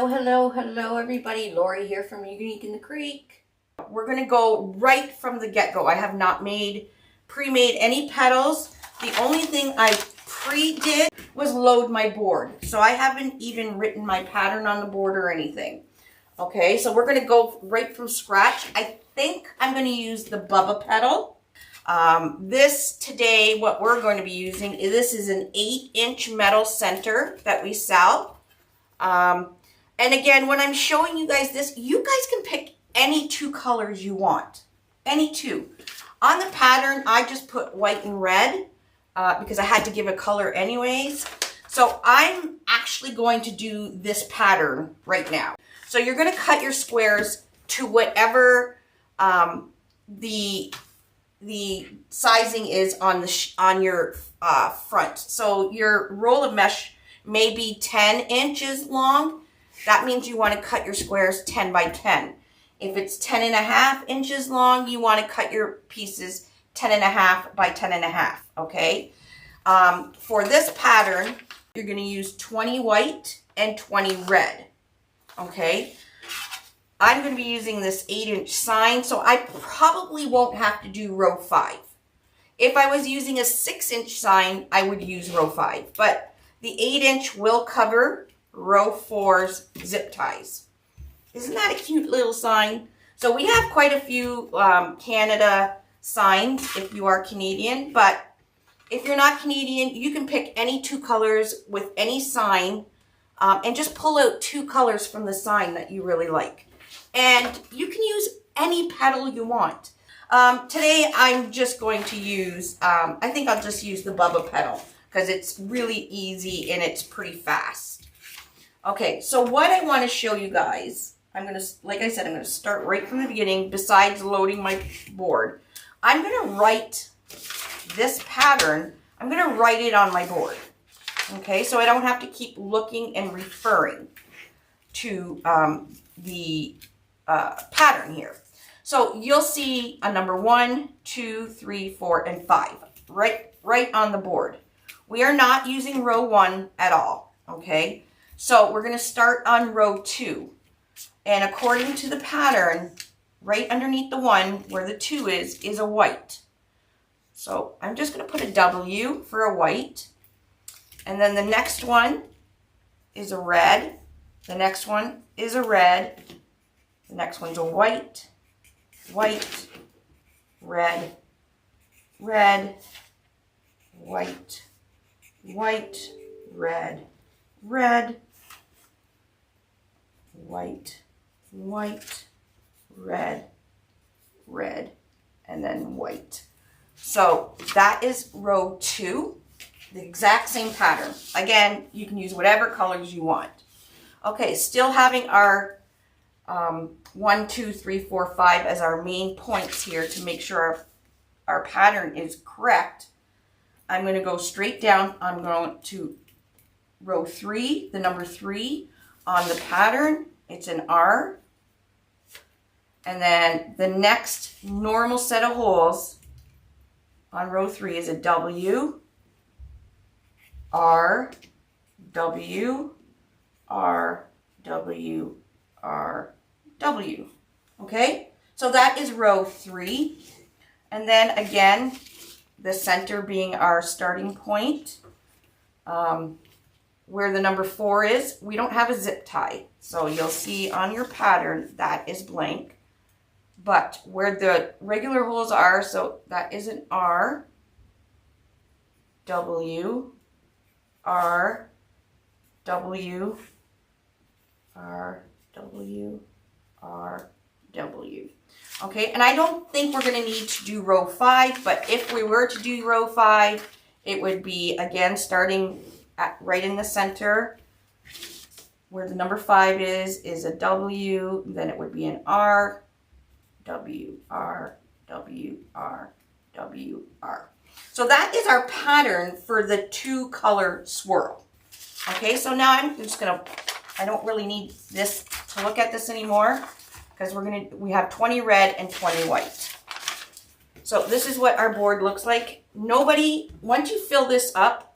Hello everybody. Lori here from Unique in the Creek. We're going to go right from the get-go. I have not pre-made any petals. The only thing I pre-did was load my board. So I haven't even written my pattern on the board or anything. Okay, so we're going to go right from scratch. I think I'm going to use the Bubba petal. This today, what we're going to be using, this is an 8-inch metal center that we sell. And again, when I'm showing you guys this, you guys can pick any 2 colors you want. Any 2. On the pattern, I just put white and red because I had to give a color anyways. So I'm actually going to do this pattern right now. So you're going to cut your squares to whatever the sizing is on your front. So your roll of mesh may be 10 inches long. That means you want to cut your squares 10 by 10. If it's 10.5 inches long, you want to cut your pieces 10.5 by 10.5, okay? For this pattern, you're going to use 20 white and 20 red, okay? I'm going to be using this 8-inch sign, so I probably won't have to do row 5. If I was using a 6-inch sign, I would use row 5, but the 8-inch will cover row 4's zip ties. Isn't that a cute little sign? So we have quite a few Canada signs if you are Canadian, but if you're not Canadian, you can pick any 2 colors with any sign and just pull out 2 colors from the sign that you really like. And you can use any petal you want. Today I'm just going to use, I think I'll just use the Bubba petal because it's really easy and it's pretty fast. Okay, so what I want to show you guys, like I said, I'm going to start right from the beginning besides loading my board. I'm going to write this pattern, I'm going to write it on my board. Okay, so I don't have to keep looking and referring to the pattern here. So you'll see a number 1, 2, 3, 4, and 5 right on the board. We are not using row 1 at all, okay? So we're going to start on row 2. And according to the pattern, right underneath the 1 where the 2 is a white. So I'm just going to put a W for a white. And then the next one is a red. The next one is a red. The next one's a white, white, red, red, white, white, red, red, white, white, red, red, and then white. So that is row 2, the exact same pattern. Again, you can use whatever colors you want. Okay, still having our 1, 2, 3, 4, 5 as our main points here to make sure our pattern is correct. I'm going to go straight down. I'm going to row 3, the number 3 on the pattern. It's an R. And then the next normal set of holes on row 3 is a W, R, W, R, W, R, W. Okay, so that is row 3. And then again, the center being our starting point. Where the number 4 is, we don't have a zip tie. So you'll see on your pattern that is blank. But where the regular holes are, so that is an R, W, R, W, R, W, R, W. Okay, and I don't think we're going to need to do row 5, but if we were to do row 5, it would be, again, starting right in the center where the number 5 is a W, then it would be an R, W, R, W, R, W, R. So that is our pattern for the 2-color swirl. Okay, so now I'm just going to, I don't really need this to look at this anymore because we have 20 red and 20 white. So this is what our board looks like. Once you fill this up,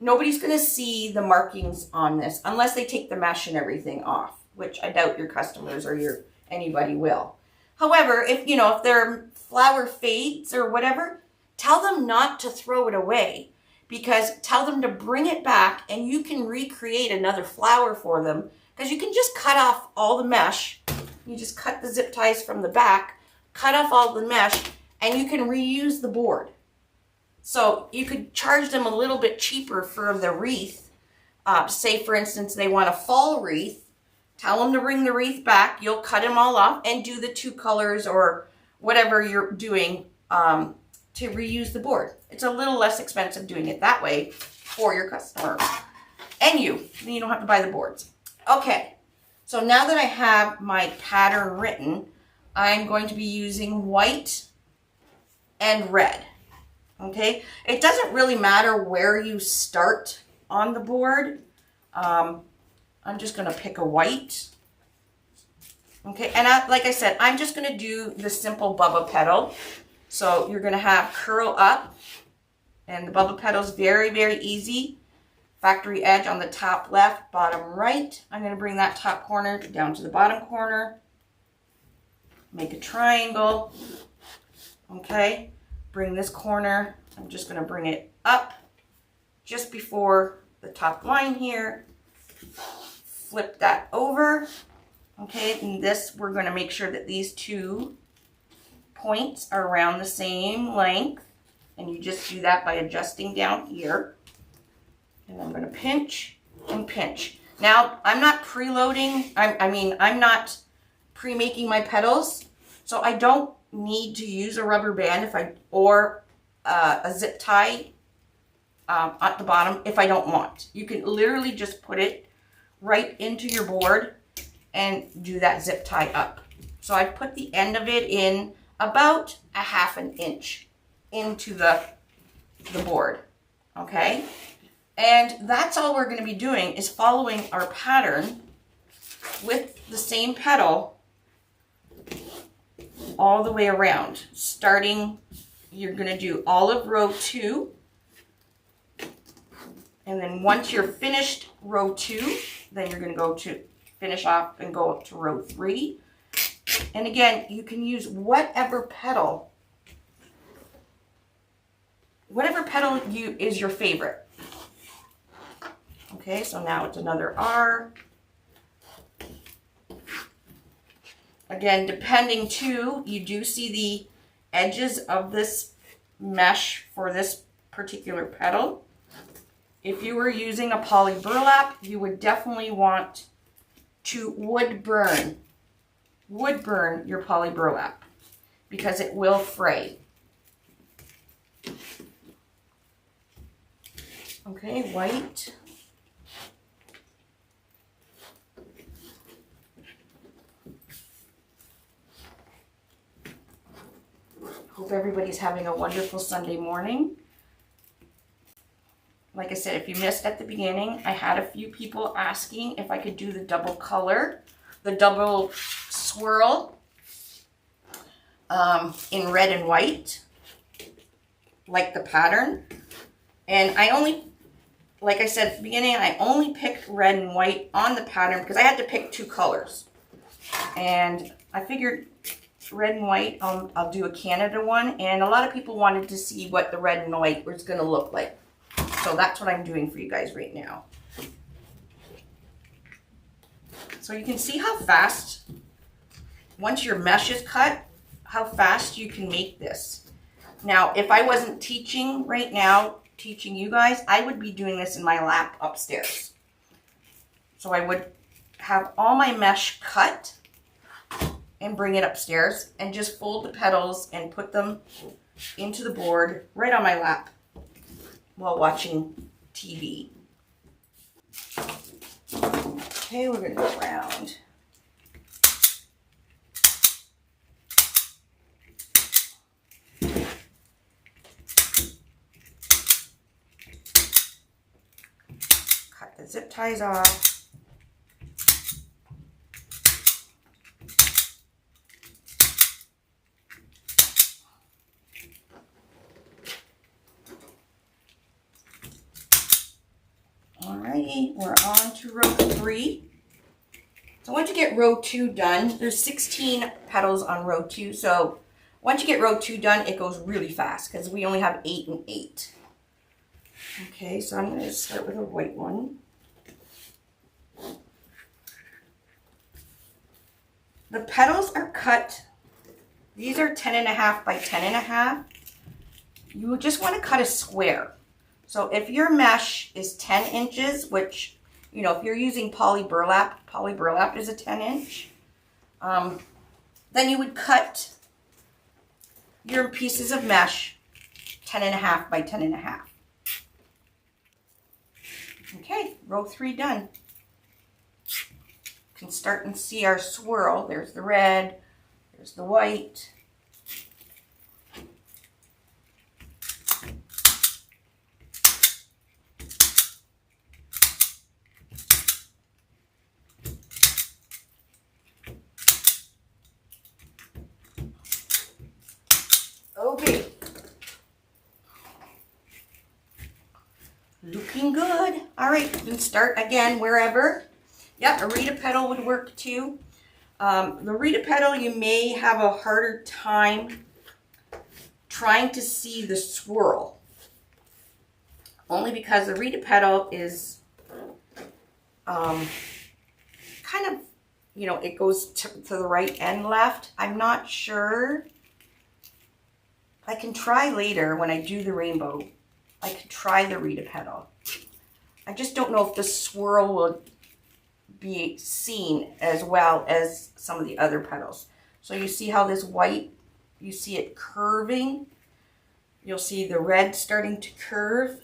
nobody's going to see the markings on this unless they take the mesh and everything off. which I doubt your customers or anybody will. However, if if their flower fades or whatever, tell them not to throw it away, because tell them to bring it back and you can recreate another flower for them, because you can just cut off all the mesh. You just cut the zip ties from the back, cut off all the mesh, and you can reuse the board. So you could charge them a little bit cheaper for the wreath. Say, for instance, they want a fall wreath. Tell them to bring the wreath back. You'll cut them all off and do the 2 colors or whatever you're doing to reuse the board. It's a little less expensive doing it that way for your customer. And you don't have to buy the boards. Okay, so now that I have my pattern written, I'm going to be using white and red. Okay, it doesn't really matter where you start on the board. I'm just going to pick a white. Okay, and like I said, I'm just going to do the simple Bubba petal. So you're going to have curl up, and the Bubba petal is very, very easy. Factory edge on the top left, bottom right. I'm going to bring that top corner down to the bottom corner. Make a triangle. Okay, bring this corner. I'm just going to bring it up just before the top line here. Flip that over. Okay, and this, we're going to make sure that these 2 points are around the same length. And you just do that by adjusting down here. And I'm going to pinch and pinch. Now, I'm not preloading. I'm not pre-making my petals. So I don't need to use a rubber band or a zip tie at the bottom if I don't want. You can literally just put it right into your board and do that zip tie up. So I put the end of it in about a 1/2 inch into the board. Okay, and that's all we're going to be doing is following our pattern with the same petal all the way around. Starting, you're going to do all of row 2. And then once you're finished row 2, then you're going to go to finish off and go up to row 3. And again, you can use whatever petal is your favorite. Okay, so now it's another R. Again, depending too, you do see the edges of this mesh for this particular petal. If you were using a poly burlap, you would definitely want to wood burn your poly burlap, because it will fray. Okay, white. Hope everybody's having a wonderful Sunday morning. Like I said, if you missed at the beginning, I had a few people asking if I could do the double color, the double swirl in red and white, like the pattern. And I only, like I said at the beginning, I only picked red and white on the pattern because I had to pick 2 colors. And I figured red and white, I'll do a Canada one. And a lot of people wanted to see what the red and white was going to look like. So that's what I'm doing for you guys right now. So you can see how fast, once your mesh is cut, how fast you can make this. Now, if I wasn't teaching right now, teaching you guys, I would be doing this in my lap upstairs. So I would have all my mesh cut and bring it upstairs and just fold the petals and put them into the board right on my lap while watching TV. Okay, we're going to go around. Cut the zip ties off. Alrighty, we're on to row 3. So once you get row 2 done, there's 16 petals on row 2. So once you get row 2 done, it goes really fast because we only have 8 and 8. Okay, so I'm going to start with a white one. The petals are cut. These are 10.5 by 10.5. You just want to cut a square. So if your mesh is 10 inches, which, you know, if you're using poly burlap is a 10 inch, then you would cut your pieces of mesh 10.5 by 10.5. Okay, row 3 done. You can start and see our swirl. There's the red, there's the white. Okay. Looking good. All right, you can start again wherever. Yep, a Rita petal would work too. The Rita petal, you may have a harder time trying to see the swirl. Only because the Rita petal is kind of, you know, it goes to the right and left. I'm not sure. I can try later when I do the rainbow. I could try the Rita petal. I just don't know if the swirl will be seen as well as some of the other petals. So you see how this white, you see it curving. You'll see the red starting to curve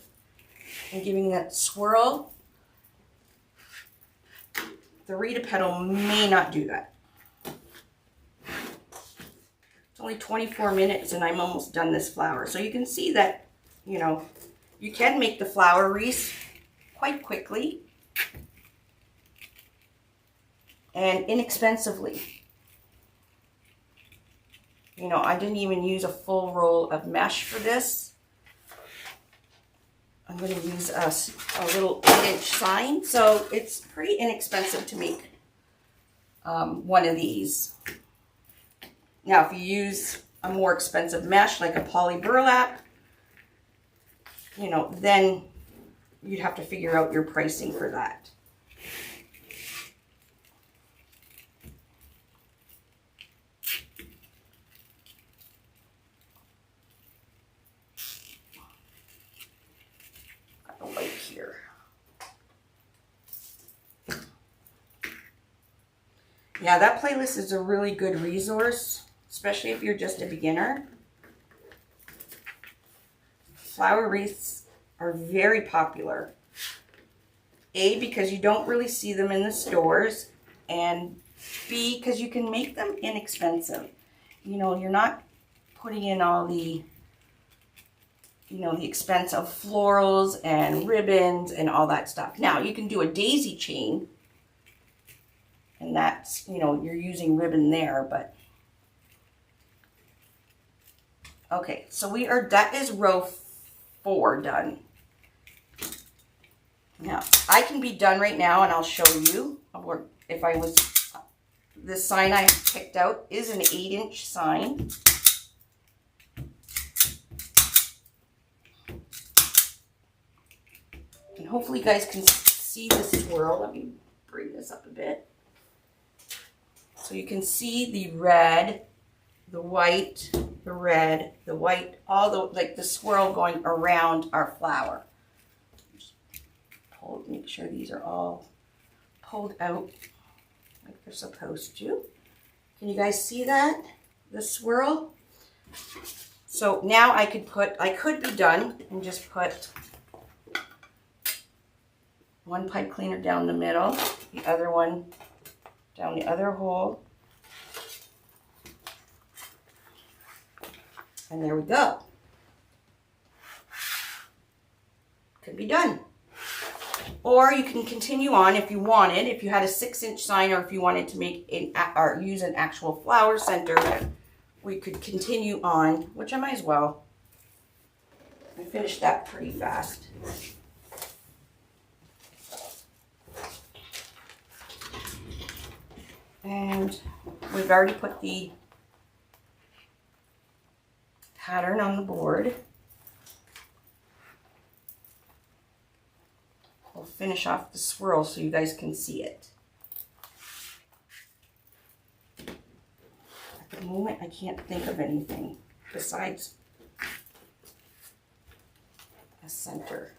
and giving that swirl. The Rita petal may not do that. It's only 24 minutes and I'm almost done this flower. So you can see that, you know, you can make the flower wreath quite quickly and inexpensively. You know, I didn't even use a full roll of mesh for this. I'm going to use a little 8-inch sign. So it's pretty inexpensive to make one of these. Now, if you use a more expensive mesh like a poly burlap, you know, then you'd have to figure out your pricing for that. Got the white here. Yeah, that playlist is a really good resource, especially if you're just a beginner. Flower wreaths are very popular. A, because you don't really see them in the stores, and B, because you can make them inexpensive. You know, you're not putting in all the, you know, the expense of florals and ribbons and all that stuff. Now, you can do a daisy chain, and that's, you know, you're using ribbon there, but okay, so that is row 4 done. Now, I can be done right now and I'll show you if I was, this sign I picked out is an 8-inch sign. And hopefully you guys can see the swirl. Let me bring this up a bit. So you can see the red, the white, the red, the white, all the, like the swirl going around our flower. Just make sure these are all pulled out like they're supposed to. Can you guys see that? The swirl? So now I could be done and just put one pipe cleaner down the middle, the other one down the other hole. And there we go. Could be done. Or you can continue on if you wanted, if you had a 6-inch sign, or if you wanted to make or use an actual flower center, we could continue on, which I might as well. I finished that pretty fast. And we've already put the pattern on the board. We'll finish off the swirl so you guys can see it. At the moment, I can't think of anything besides a center.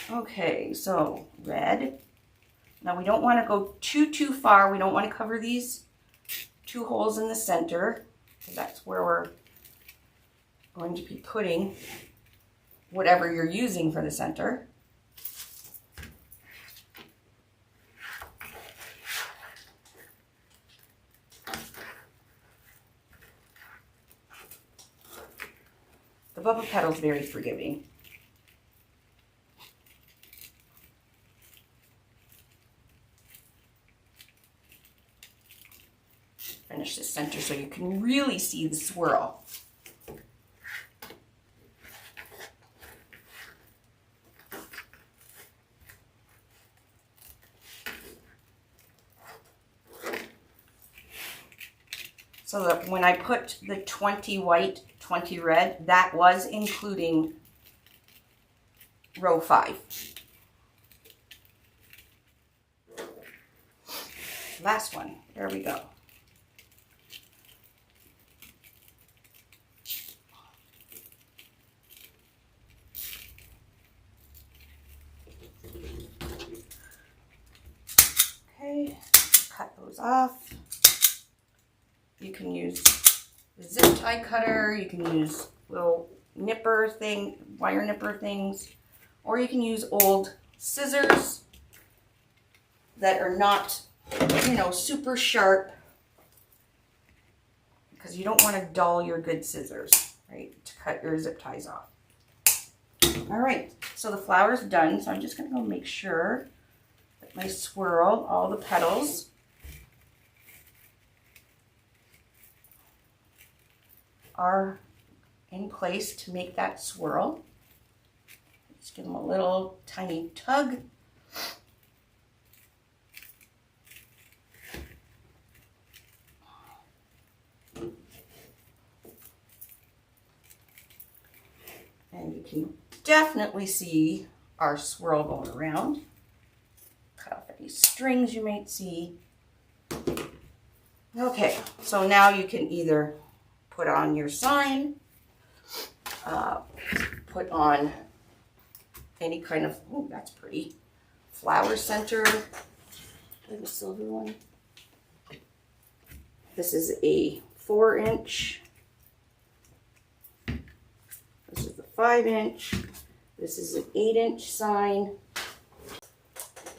Okay, so red. Now we don't want to go too far. We don't want to cover these two holes in the center, because that's where we're going to be putting whatever you're using for the center. The Bubba Petal is very forgiving. Finish the center so you can really see the swirl. So that when I put the 20 white, 20 red, that was including row 5. Last one, there we go. Okay, cut those off. You can use the zip tie cutter, you can use little wire nipper things, or you can use old scissors that are not, you know, super sharp, because you don't want to dull your good scissors, right, to cut your zip ties off. All right, so the flower's done, so I'm just going to go make sure that my swirl, all the petals, are in place to make that swirl. Just give them a little tiny tug. And you can definitely see our swirl going around. Cut off any strings you might see. Okay, so now you can either put on your sign, put on any kind of, oh, that's pretty, flower center. Like a silver one. This is a 4-inch. This is the 5-inch. This is an 8-inch sign.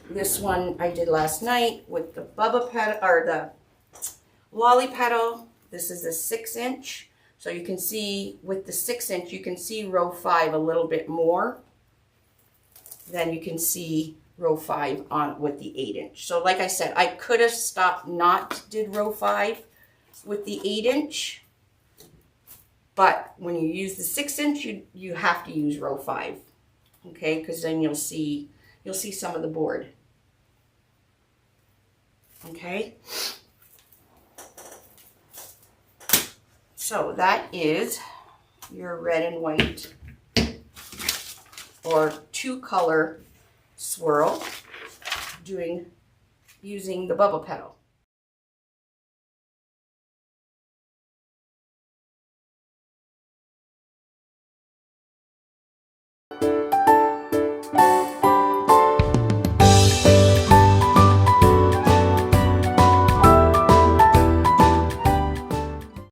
This one I did last night with the Bubba Petal, or the Lolly Petal. This is a 6-inch. So you can see with the 6-inch, you can see row 5 a little bit more than you can see row 5 on with the 8-inch. So like I said, I could have stopped, did row 5 with the 8-inch, but when you use the 6-inch, you have to use row 5, okay? Because then you'll see some of the board, okay? So that is your red and white or 2-color swirl using the Bubba Petal.